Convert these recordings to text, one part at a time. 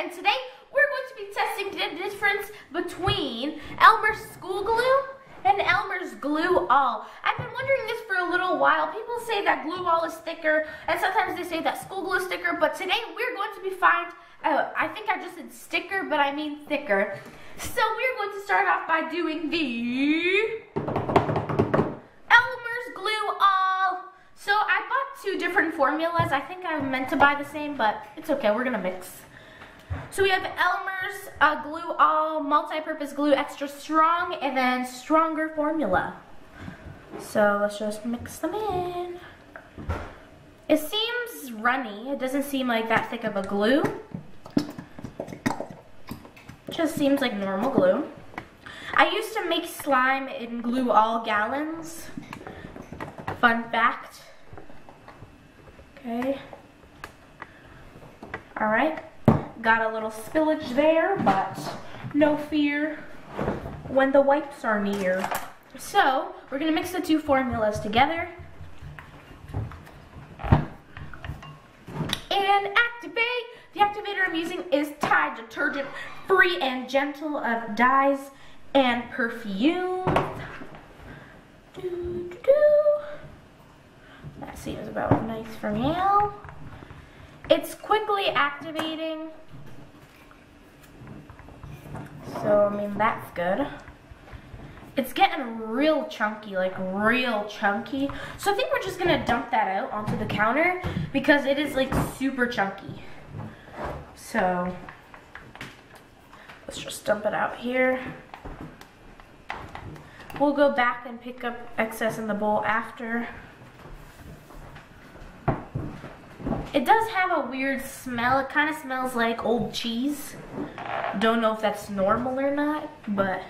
and today we're going to be testing the difference between Elmer's school glue and Elmer's glue all. I've been wondering this for a little while. People say that glue all is thicker, and sometimes they say that school glue is thicker, but today we're going to be I think I just said sticker, but I mean thicker. So we're going to start off by doing the Elmer's glue all. So I bought two different formulas. I think I meant to buy the same, but it's okay, we're gonna mix. So we have Elmer's glue all, multi-purpose glue extra strong, and then stronger formula. So let's just mix them in. It seems runny. It doesn't seem like that thick of a glue. It just seems like normal glue. I used to make slime in glue all gallons. Fun fact. Okay. All right. Got a little spillage there, but no fear when the wipes are near. So we're gonna mix the two formulas together and activate. The activator I'm using is Tide detergent, free and gentle of dyes and perfumes. That seems about nice for now. It's quickly activating, so I mean that's good. It's getting real chunky, like real chunky. So I think we're just gonna dump that out onto the counter because it is like super chunky. So let's just dump it out here. We'll go back and pick up excess in the bowl after. It does have a weird smell. It kind of smells like old cheese. Don't know if that's normal or not, but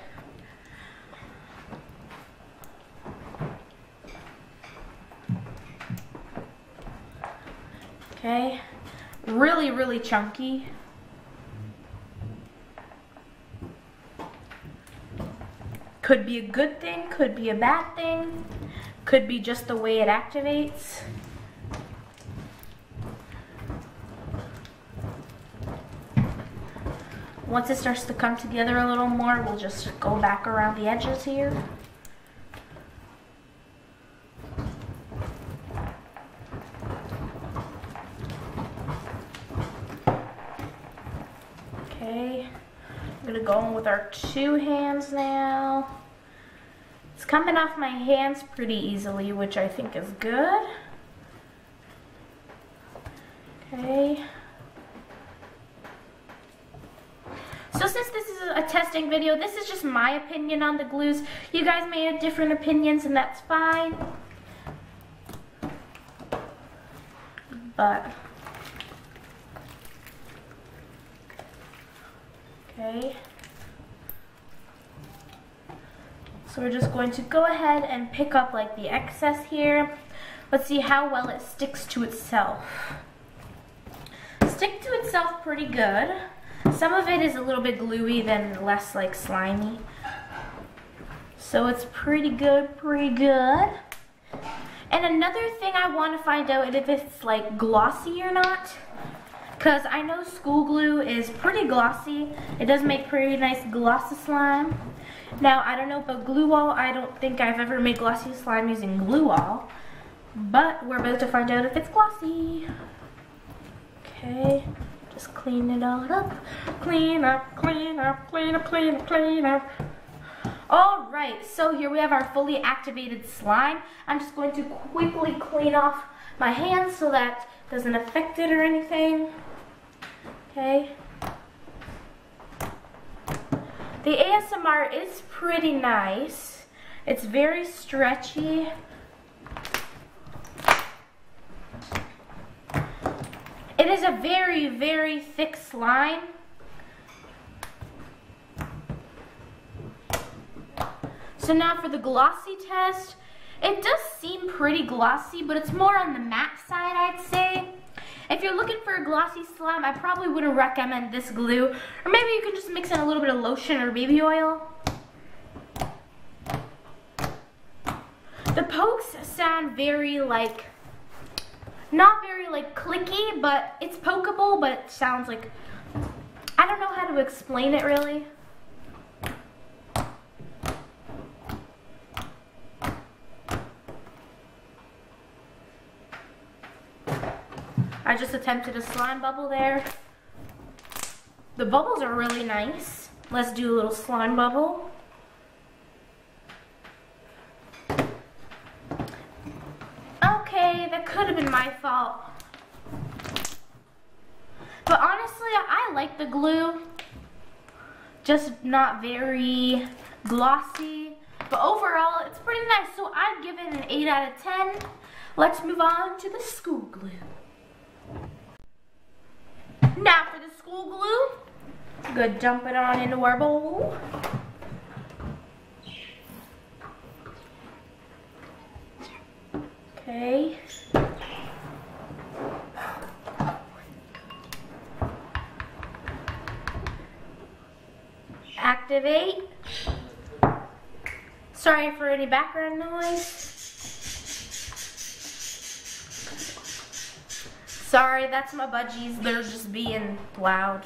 okay. Really, really chunky. Could be a good thing, could be a bad thing, could be just the way it activates. Once it starts to come together a little more, we'll just go back around the edges here. Okay, I'm gonna go in with our two hands now. It's coming off my hands pretty easily, which I think is good. Okay. So since this is a testing video, this is just my opinion on the glues. You guys may have different opinions, and that's fine. But okay. So we're just going to go ahead and pick up like the excess here. Let's see how well it sticks to itself. Stick to itself pretty good. Some of it is a little bit gluey, then less like slimy. So it's pretty good, pretty good. And another thing I want to find out if it's like glossy or not. Because I know school glue is pretty glossy. It does make pretty nice glossy slime. Now, I don't know about glue all. I don't think I've ever made glossy slime using glue all. But we're about to find out if it's glossy. Okay, just clean it all up. Clean up, clean up, clean up, clean up, clean up. All right, so here we have our fully activated slime. I'm just going to quickly clean off my hands so that doesn't affect it or anything. Okay. The ASMR is pretty nice. It's very stretchy. It is a very, very thick slime. So now for the glossy test, it does seem pretty glossy, but it's more on the matte side, I'd say. If you're looking for a glossy slime, I probably wouldn't recommend this glue. Or maybe you can just mix in a little bit of lotion or baby oil. The pokes sound very like, not very like clicky, but it's pokeable, but it sounds like I don't know how to explain it really. I just attempted a slime bubble there. The bubbles are really nice. Let's do a little slime bubble. Okay, that could have been my fault. But honestly, I like the glue. Just not very glossy. But overall, it's pretty nice. So I'd give it an 8 out of 10. Let's move on to the school glue. Now for the school glue, good, dump it on into our bowl. Okay. Activate. Sorry for any background noise. Sorry, that's my budgies. They're just being loud.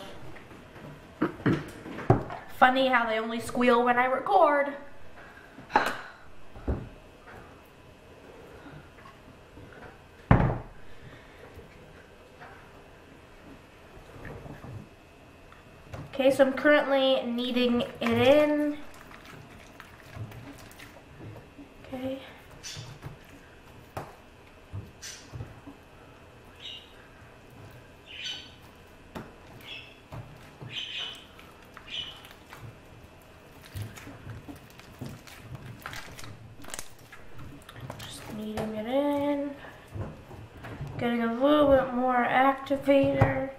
Funny how they only squeal when I record. Okay, so I'm currently kneading it in. Okay. Kneading it in, getting a little bit more activator.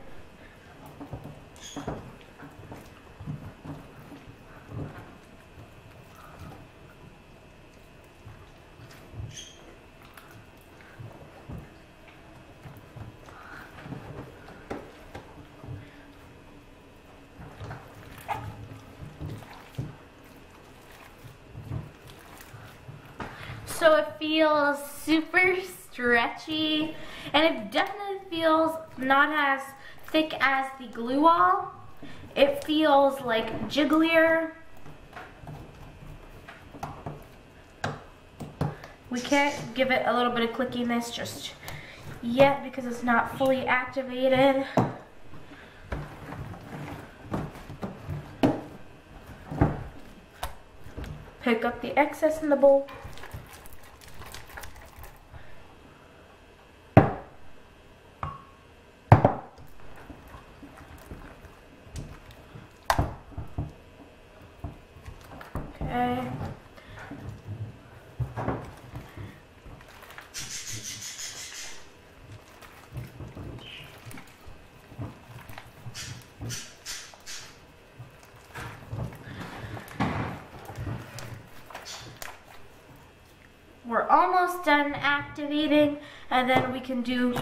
So it feels super stretchy, and it definitely feels not as thick as the glue wall. It feels like jigglier. We can't give it a little bit of clickiness just yet because it's not fully activated. Pick up the excess in the bowl. Okay. We're almost done activating, and then we can do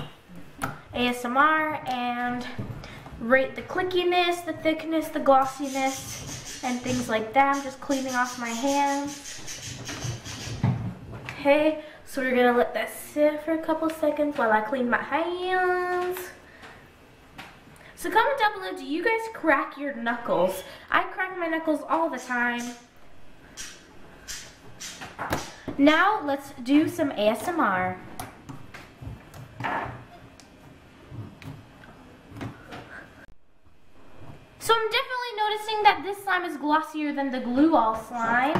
ASMR and rate the clickiness, the thickness, the glossiness, and things like that. I'm just cleaning off my hands. Okay, so we're gonna let that sit for a couple seconds while I clean my hands. So comment down below, do you guys crack your knuckles? I crack my knuckles all the time. Now let's do some ASMR. So I'm definitely noticing that this slime is glossier than the glue wall slime.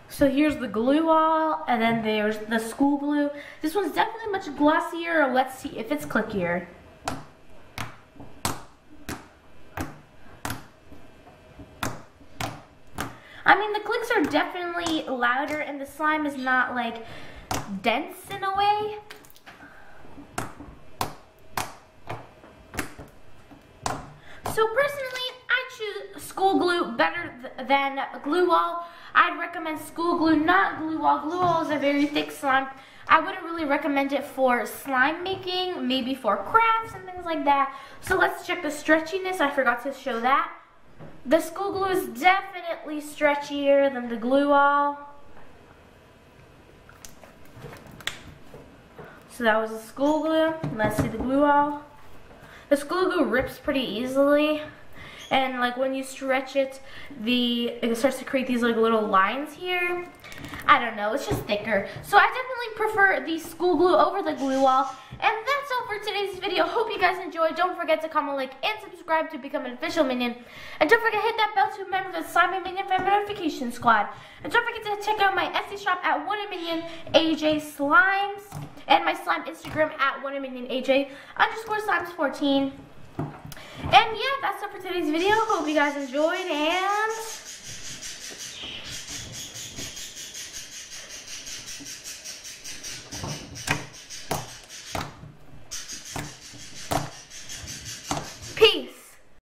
So here's the glue wall, and then there's the school glue. This one's definitely much glossier. Let's see if it's clickier. I mean, the clicks are definitely louder, and the slime is not like dense in a way. So personally, I choose school glue better than glue wall. I'd recommend school glue, not glue wall. Glue wall is a very thick slime. I wouldn't really recommend it for slime making, maybe for crafts and things like that. So let's check the stretchiness. I forgot to show that. The school glue is definitely stretchier than the glue wall. So that was the school glue. Let's see the glue wall. The school glue rips pretty easily. and like when you stretch it, it starts to create these like little lines here. I don't know, it's just thicker. So I definitely prefer the school glue over the glue wall. And that's all for today's video. Hope you guys enjoyed. Don't forget to comment, like, and subscribe to become an official minion. And don't forget to hit that bell to remember the Slime and Minion Family Notification Squad. And don't forget to check out my Etsy shop at OneInaMinion AJ Slimes. And my slime Instagram at OneInaMinion AJ _slimes14. And yeah, that's all for today's video. Hope you guys enjoyed, and